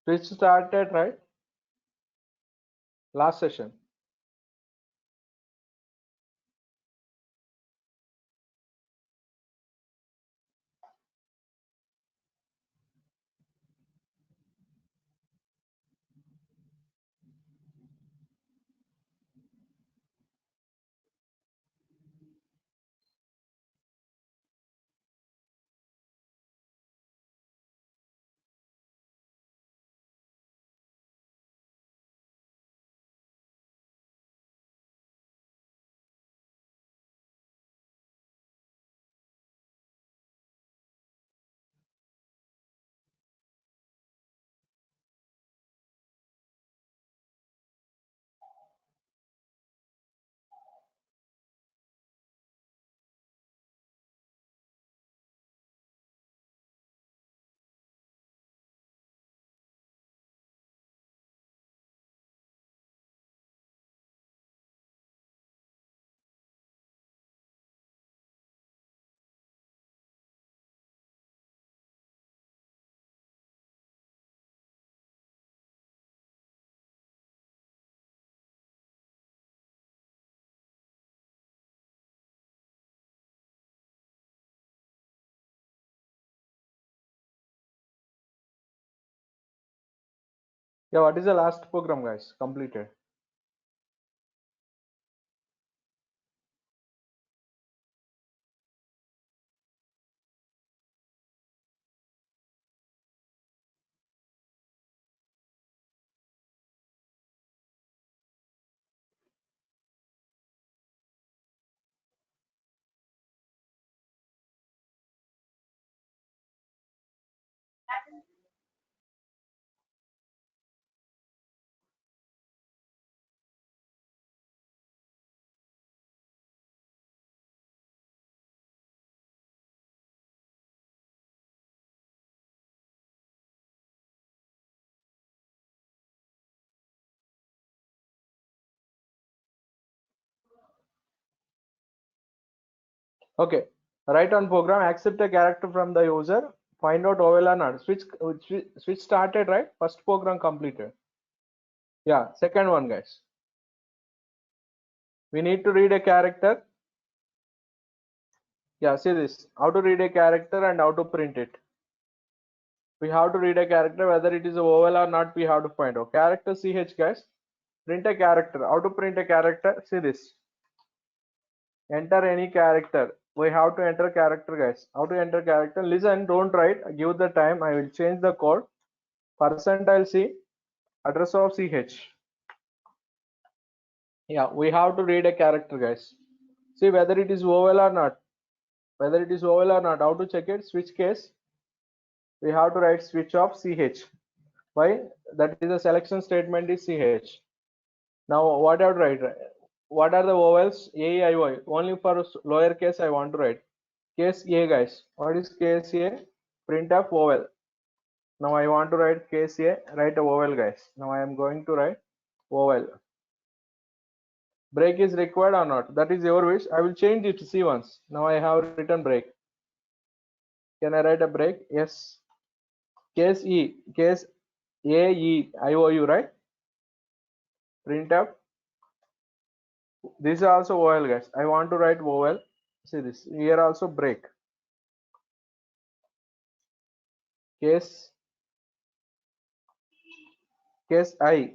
Switch started, right? Last session. Yeah, what is the last program, guys? Completed. Okay. Write on program, accept a character from the user, find out OL or not. Switch started, right? First program completed. Yeah, second one, guys. We need to read a character. Yeah, see this. How to read a character and how to print it. We have to read a character, whether it is a vowel or not, we have to find out. Character CH, guys. Print a character. How to print a character? See this. Enter any character. We have to enter character, guys. How to enter character? Listen, don't write. Give the time. I will change the code. Percentile C, address of CH. Yeah, we have to read a character, guys. See whether it is vowel or not. Whether it is vowel or not. How to check it? Switch case. We have to write switch of CH. Why? That is a selection statement is CH. Now what I have to write? What are the vowels? A, E, I, O. Only for lower case I want to write. Case A, guys. What is case A? Print of vowel. Now I want to write case A. Write a vowel, guys. Now I am going to write vowel. Break is required or not? That is your wish. I will change it to C once. Now I have written break. Can I write a break? Yes. Case E. Case A, E, I, O, U, right? Print up. This is also vowel, guys. I want to write vowel. See this. Here also break. Case I.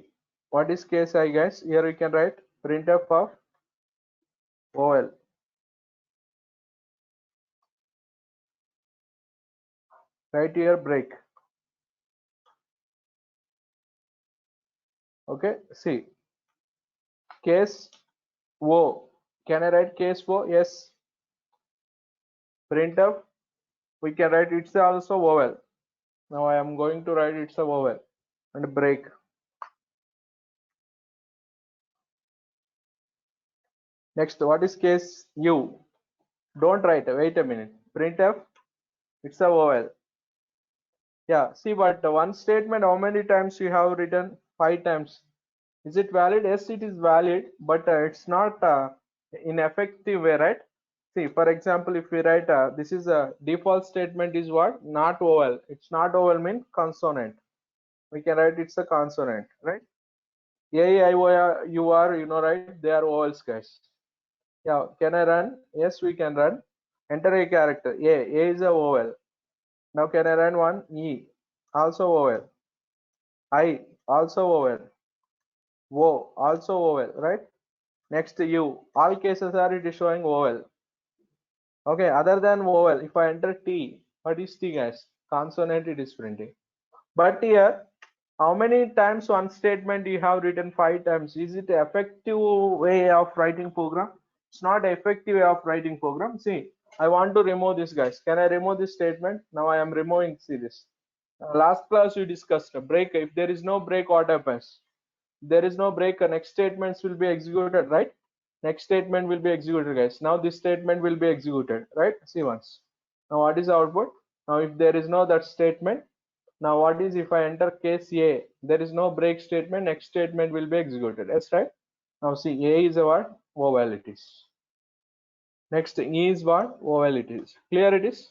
What is case I, guys? Here we can write printf of vowel. Right here break. Okay. See. Case O. Can I write case O? Yes. Printf. We can write it's also vowel. Now I am going to write it's a vowel and break. Next, what is case U? Don't write. Wait a minute. Printf. It's a vowel. Yeah. See, but one statement, how many times you have written? 5 times. Is it valid? Yes, it is valid, but it's not in effective way, right? See, for example, if we write this is a default statement is what? Not vowel. It's not vowel mean consonant. We can write it's a consonant, right? A, I, O, U, R, you know, right? They are vowels, guys. Yeah, can I run? Yes, we can run. Enter a character. A is a vowel. Now can I run one? E, also vowel. I, also vowel. O, also vowel, right? Next U. All cases are it is showing vowel. Okay, other than vowel, if I enter T, what is T, guys? Consonant it is printing. But here, how many times one statement you have written 5 times? Is it effective way of writing program? It's not effective way of writing program. See, I want to remove this, guys. Can I remove this statement? Now I am removing. See this. Last class we discussed a break. If there is no break, what happens? There is no break. Next statements will be executed, right? Next statement will be executed, guys. Now this statement will be executed, right? See once. Now what is the output? Now if there is no that statement, now what is if I enter case A, there is no break statement, next statement will be executed. That's right. Now see, A is a what? Vowel it is. Next E is what? Vowel it is. Clear it is?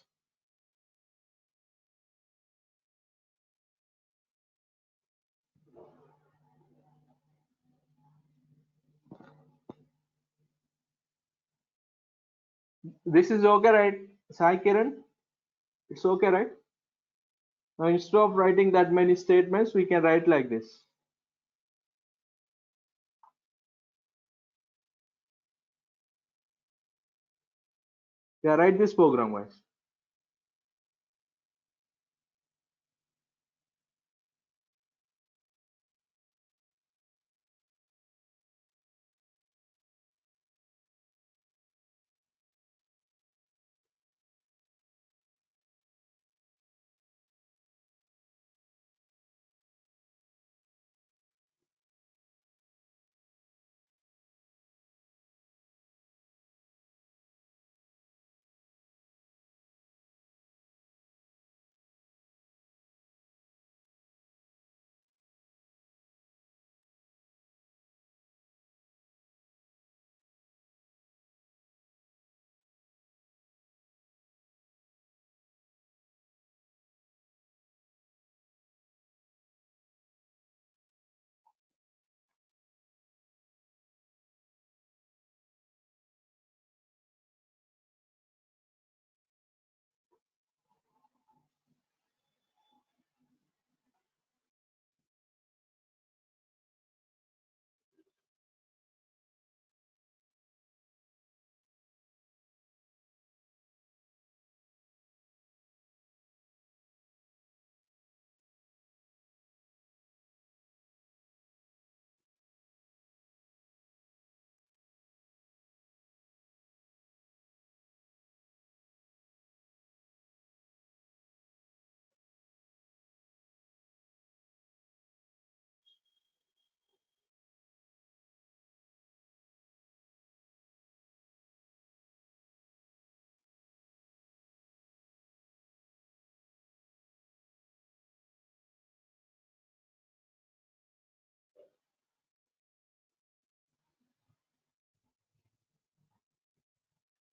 This is okay, right? Sai Kiran? It's okay, right? Now instead of writing that many statements, we can write like this. Yeah, write this program, guys.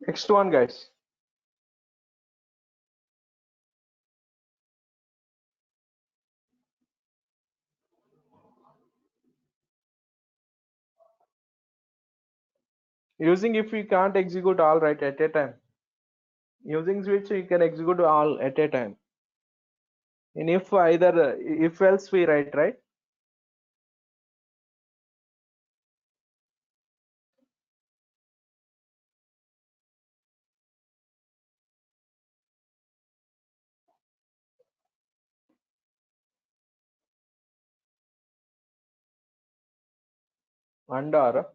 Next one, guys. Using if we can't execute all right at a time. Using switch, you can execute all at a time. And if either if else we write, right? And or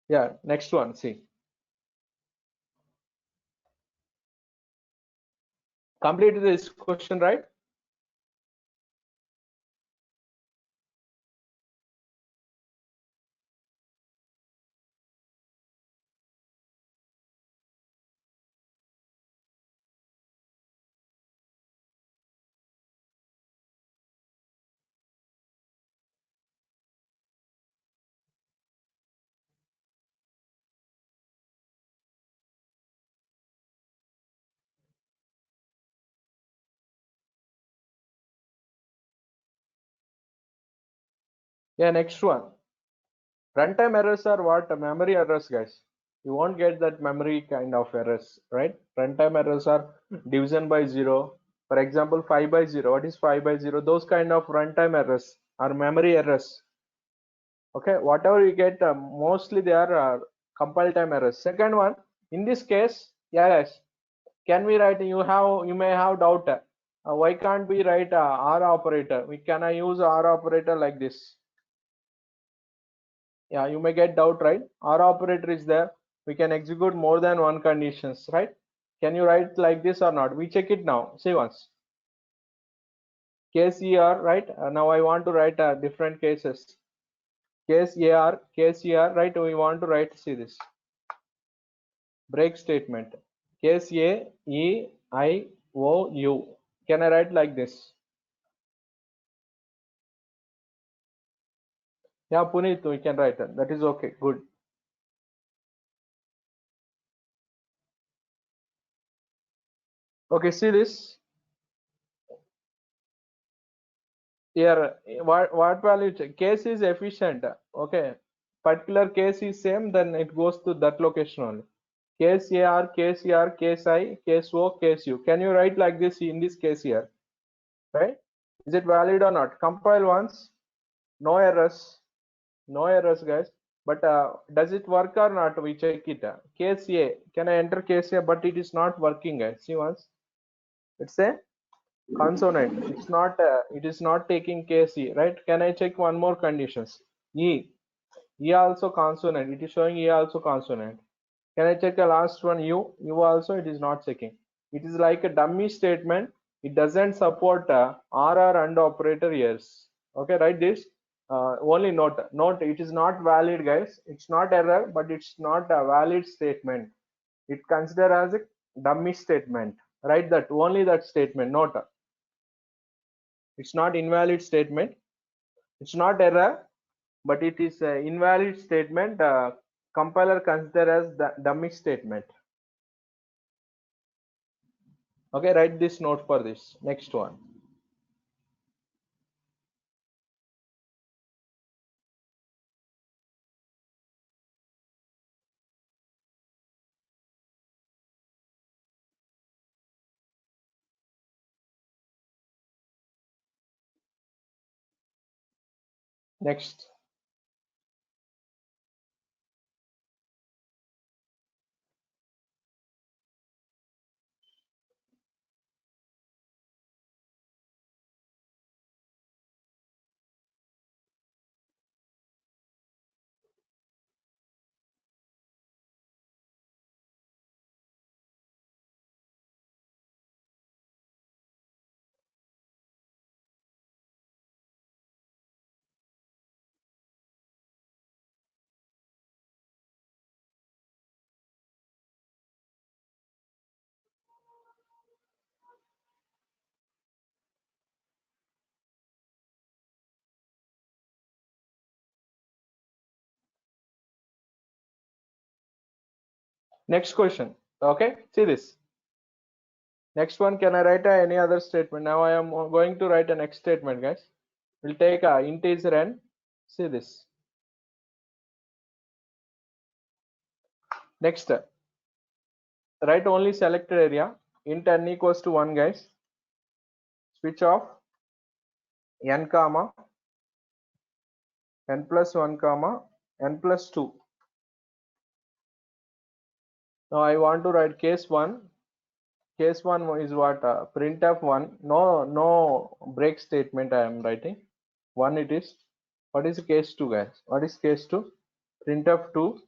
yeah, next one. See, completed this question, right? Yeah, next one. Runtime errors are what? Memory errors, guys. You won't get that memory kind of errors, right? Runtime errors are division by zero. For example, 5 by 0. What is 5 by 0? Those kind of runtime errors are memory errors. Okay, whatever you get, mostly they are compile time errors. Second one, in this case, yeah, guys, can we write? You may have doubt. Why can't we write R operator? Can I use R operator like this? Yeah, you may get doubt, right? R operator is there. We can execute more than one conditions, right? Can you write like this or not? We check it now. See once. Case ER, right? Now I want to write different cases. Case AR, case ER, right? We want to write, see this. Break statement. Case A, E, I, O, U. Can I write like this? Yeah, Puneet, we can write it. That is okay. Good. Okay, see this. Here, what value check? Case is efficient. Okay. Particular case is same, then it goes to that location only. Case AR, case ER, case I, case O, case U. Can you write like this in this case here? Right? Is it valid or not? Compile once. No errors. No errors, guys. But does it work or not? We check it. Case A. Can I enter case A? But it is not working, guys. See once. It's a consonant. It is not taking case E, right? Can I check one more conditions? E. E also consonant. It is showing E also consonant. Can I check the last one? U. U also it is not checking. It is like a dummy statement. It doesn't support RR and operator years. Okay, write this. Only note. Note. It is not valid, guys. It's not error, but it's not a valid statement. It considered as a dummy statement. Write that. Only that statement. Note. It's not invalid statement. It's not error, but it is a invalid statement. Compiler consider as the dummy statement. Okay, write this note for this. Next one. Next. Next question. Okay, see this. Next one, can I write any other statement? Now I am going to write a next statement, guys. We'll take a integer n. See this. Next, write only selected area. Int n equals to 1, guys. Switch off n comma n plus 1 comma n plus 2. Now I want to write case 1. Case 1 is what? Printf 1. No break statement I am writing. 1 it is. What is case 2, guys? What is case 2? Printf 2.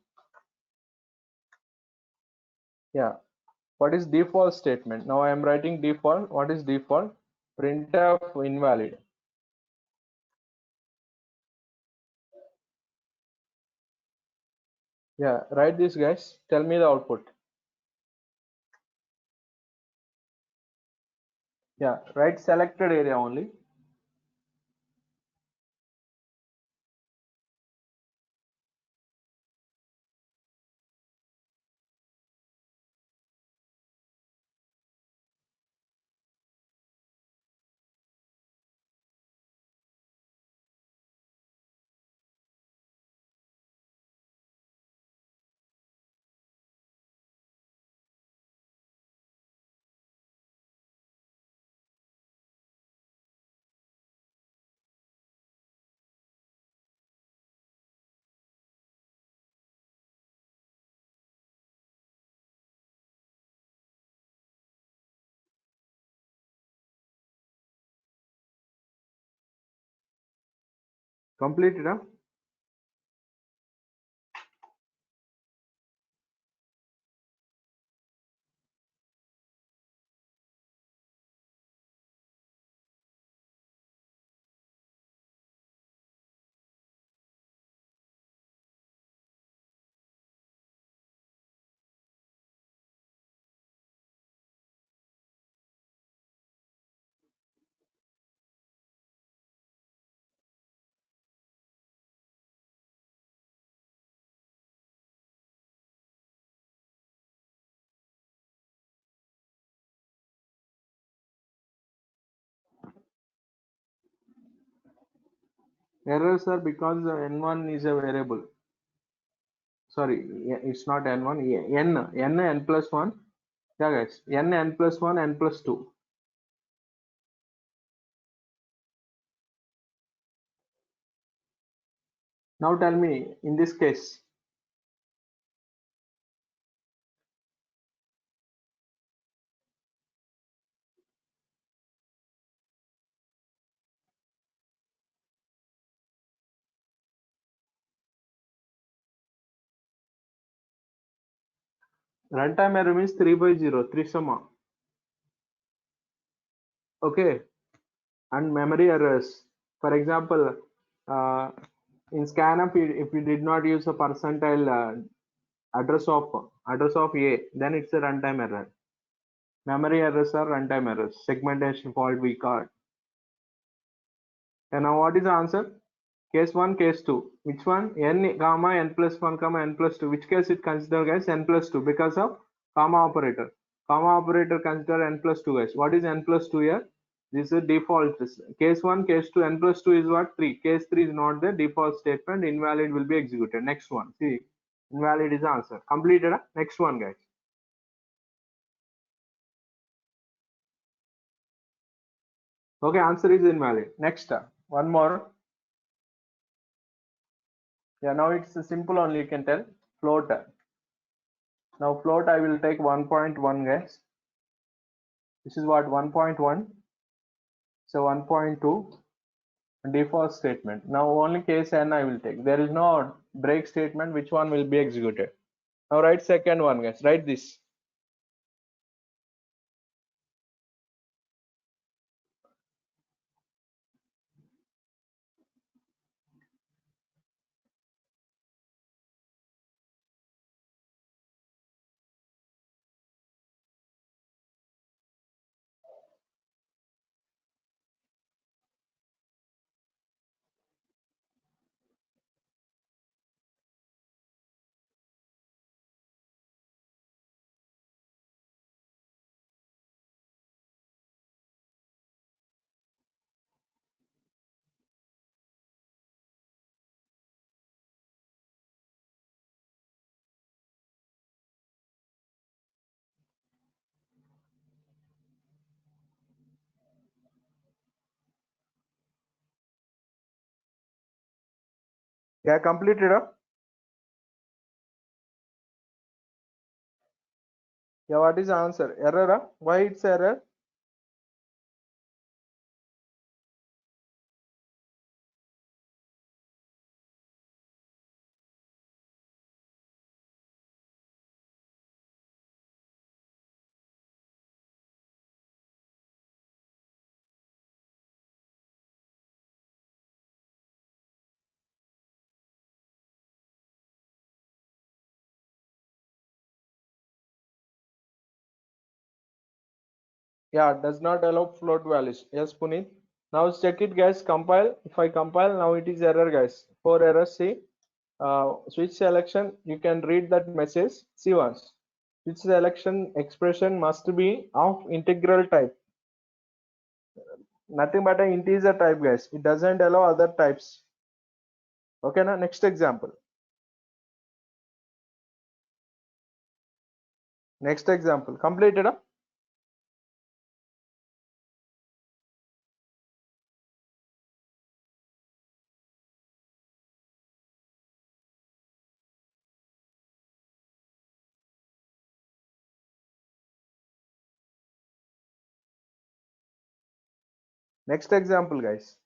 Yeah. What is default statement? Now I am writing default. What is default? Printf invalid. Yeah, write this, guys. Tell me the output. Yeah, write selected area only. Completed, huh? Errors are because n1 is a variable. Sorry, it's not n1, n plus 1. Yeah, guys, n plus 1, n plus 2. Now tell me, in this case, runtime error means 3 by 0, 3 summa. Okay, and memory errors. For example, uh, in scanf, if we did not use a percentile address of A, then it's a runtime error. Memory errors are runtime errors. Segmentation fault we call. And now what is the answer? Case 1, case 2. Which one? N comma n plus 1 comma n plus 2. Which case it consider as n plus 2 because of comma operator. Comma operator consider n plus 2 guys. What is n plus 2 here? This is default. Case 1, case 2, n plus 2 is what? 3. Case 3 is not the default statement. Invalid will be executed. Next one. See, invalid is the answer. Completed. Next one guys. Okay, answer is invalid. Next, one more. Yeah, now it's simple only, you can tell. Float. Now float I will take 1.1 guys. This is what 1.1. So 1.2 default statement. Now only case n I will take. There is no break statement. Which one will be executed? Now write second one guys. Write this. Yeah, completed. Yeah, what is the answer? Error. Why it's error? Yeah, does not allow float values. Yes, Puneet. Now check it guys. Compile. If I compile, now it is error guys. 4 errors. See. Switch selection, you can read that message. See once. Switch selection expression must be of integral type. Nothing but an integer type, guys. It doesn't allow other types. Okay, now next example. Next example. Completed. Next example, guys.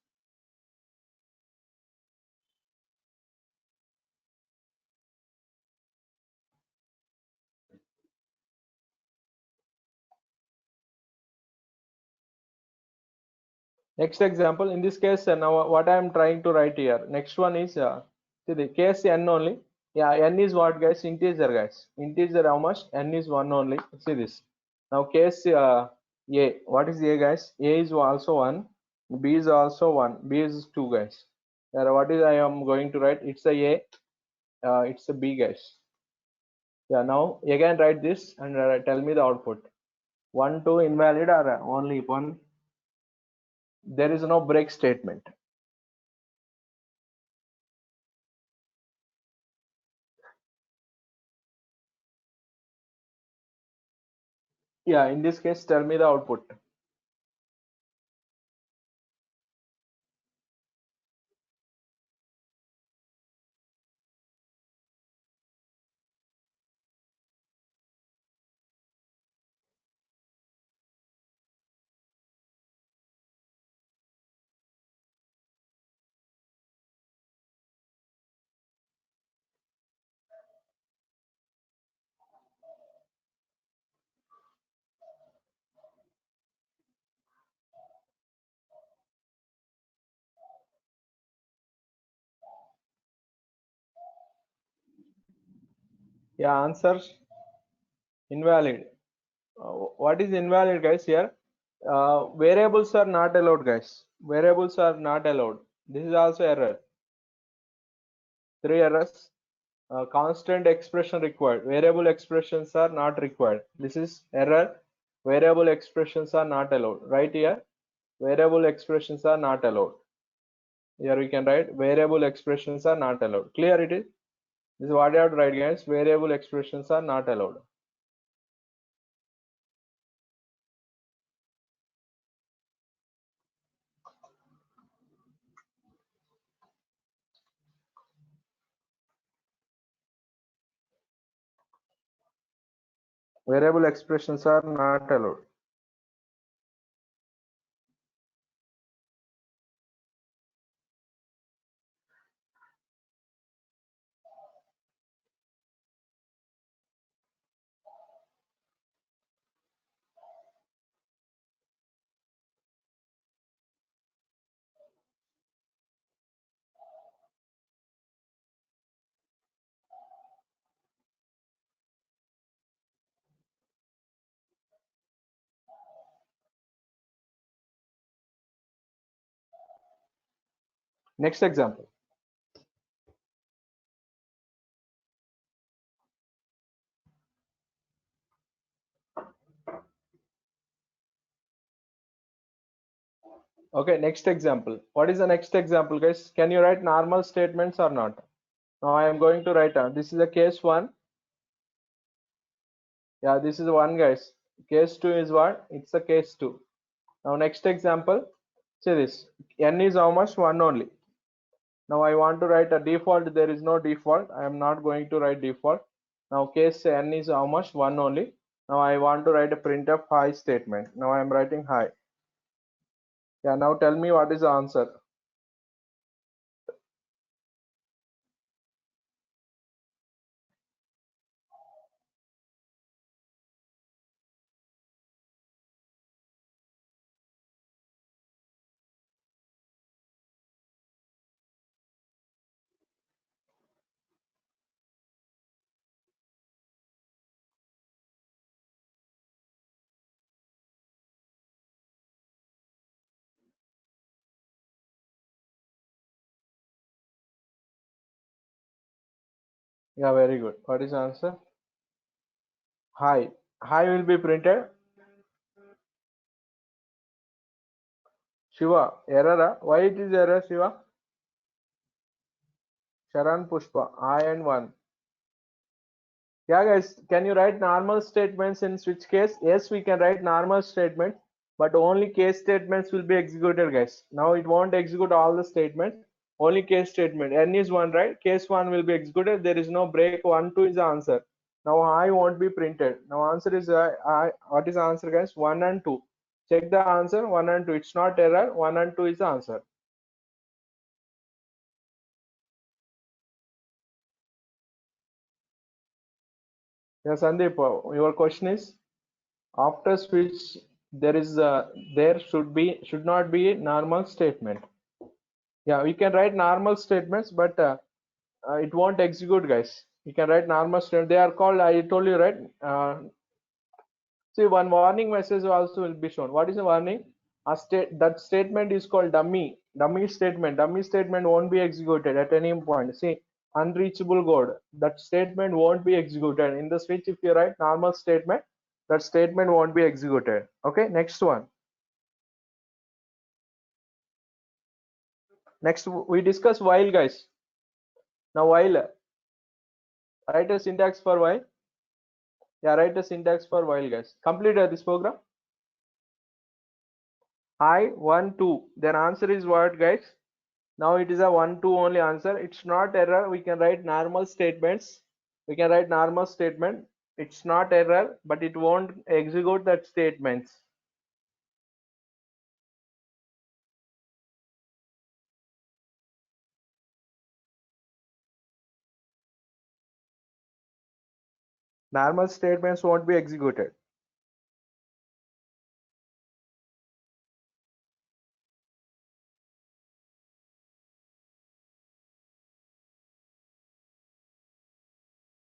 Next example, in this case, now what I am trying to write here. Next one is see the case n only. Yeah, n is what, guys? Integer, guys. Integer how much? N is 1 only. See this. Now case a. What is a, guys? A is also 1. B is also 1. B is 2, guys. What is I am going to write? It's a A. It's a B, guys. Yeah. Now again write this and tell me the output. 1, 2 invalid or only 1? There is no break statement. Yeah, in this case, tell me the output. Yeah, answer invalid. What is invalid, guys? Here, variables are not allowed, guys. Variables are not allowed. This is also error. 3 errors. Constant expression required. Variable expressions are not required. This is error. Variable expressions are not allowed. Right here, variable expressions are not allowed. Here we can write variable expressions are not allowed. Clear it is? This is what you have to write, guys. Variable expressions are not allowed. Variable expressions are not allowed. Next example. Okay, next example. What is the next example, guys? Can you write normal statements or not? Now I am going to write this is a case 1. Yeah, this is 1, guys. Case 2 is what? It's a case 2. Now next example. See this. N is how much? 1 only. Now I want to write a default. There is no default. I am not going to write default. Now case n is how much? 1 only. Now I want to write a printf hi statement. Now I am writing hi. Yeah, now tell me what is the answer. Yeah, very good. What is the answer? Hi. Hi will be printed. Shiva, error. Why it is error, Shiva? Sharan Pushpa, I and 1. Yeah, guys, can you write normal statements in switch case? Yes, we can write normal statements, but only case statements will be executed, guys. Now it won't execute all the statements, only case statement. N is 1, right? Case 1 will be executed. There is no break. 1, 2 is the answer. Now I won't be printed. Now answer is what is the answer, guys? 1 and 2. Check the answer. 1 and 2. It's not error. 1 and 2 is the answer. Yeah, Sandeep, your question is after switch there should not be normal statement. Yeah, we can write normal statements, but it won't execute, guys. You can write normal statement. They are called, I told you, right? See, one warning message also will be shown. What is a warning? That statement is called dummy statement. Dummy statement won't be executed at any point. See, unreachable code. That statement won't be executed in the switch. If you write normal statement, that statement won't be executed. Okay, next one. Next, we discuss while, guys. Now while, write a syntax for while. Yeah, write a syntax for while, guys. Complete this program. I 1 2. Then answer is what, guys? Now it is a 1 2 only answer. It's not error. We can write normal statements. We can write normal statement. It's not error, but it won't execute that statements. Normal statements won't be executed.